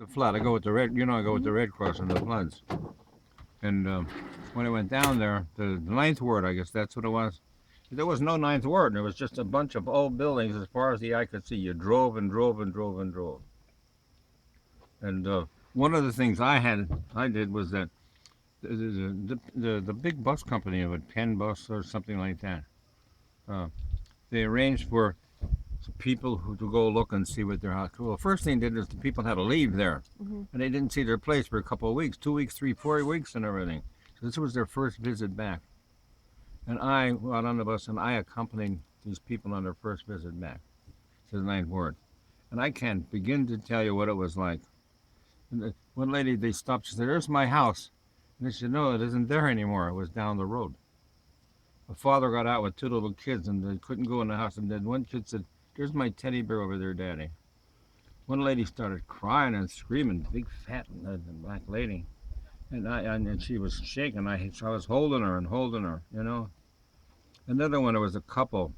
The flood. I go with the red. You know, I go with the Red Cross in the floods. And when I went down there, the ninth ward, I guess that's what it was. There was no ninth ward. There was just a bunch of old buildings as far as the eye could see. You drove and drove and drove and drove. And one of the things I did was that the big bus company, of a 10 bus or something like that, uh, they arranged for people who to go look and see what their house. Well, first thing they did is the people had to leave there, and they didn't see their place for a couple of weeks, 2 weeks, 3, 4 weeks, and everything. So this was their first visit back, and I got on the bus and I accompanied these people on their first visit back to the ninth ward, and I can't begin to tell you what it was like. And one lady, they stopped. She said, "There's my house," and they said, "No, it isn't there anymore. It was down the road." A father got out with two little kids, and they couldn't go in the house. And then one kid said, "There's my teddy bear over there, Daddy." One lady started crying and screaming, big fat black lady, and she was shaking. I was holding her and holding her, you know. Another one, there was a couple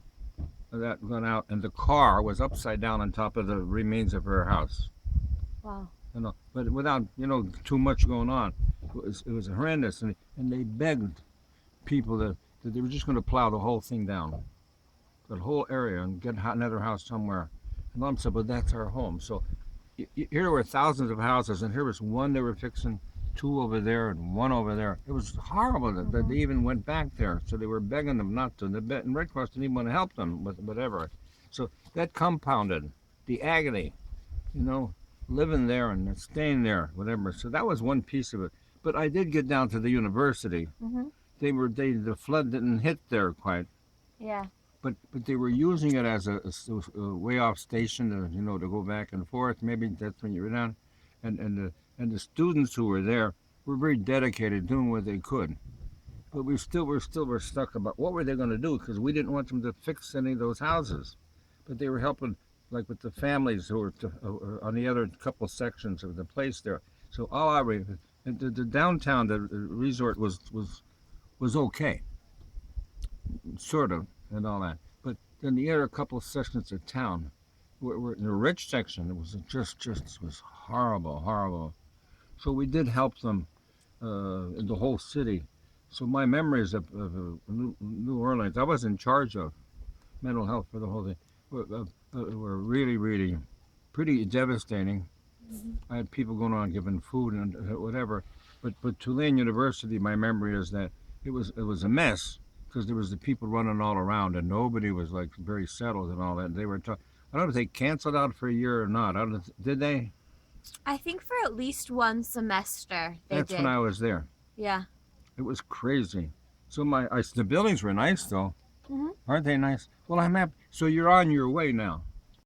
that went out, and the car was upside down on top of the remains of her house. Wow. You know, but without too much going on. It was horrendous, and they begged people that they were just going to plow the whole thing down, that whole area, and get another house somewhere. And Mom said, "But that's our home." So here were thousands of houses, and here was one they were fixing, two over there, and one over there. It was horrible that they even went back there. So they were begging them not to. And Red Cross didn't even want to help them with whatever. So that compounded the agony, you know, living there and staying there, whatever. So that was one piece of it. But I did get down to the university. Mhm. The flood didn't hit there quite, Yeah. but they were using it as a way off station to go back and forth. Maybe that's when you were down, and the students who were there were very dedicated, doing what they could. But we were stuck about what were they going to do, because we didn't want them to fix any of those houses, but they were helping, like with the families who were on the other couple sections of the place there. So the downtown, the resort was okay, sort of, and all that. But then the other couple of sections of town were in the rich section. It was just was horrible, horrible. So we did help them in the whole city. So my memories of New Orleans, I was in charge of mental health for the whole thing, were really, really pretty devastating. I had people going on giving food and whatever. But Tulane University, my memory is that it was a mess, because there was the people running all around, and nobody was like very settled and all that. They were I don't know if they canceled out for a year or not. I don't know, did they? I think for at least one semester they That's when did. I was there. Yeah. It was crazy. So the buildings were nice though, Mhm. aren't they nice? Well, I'm happy. So you're on your way now.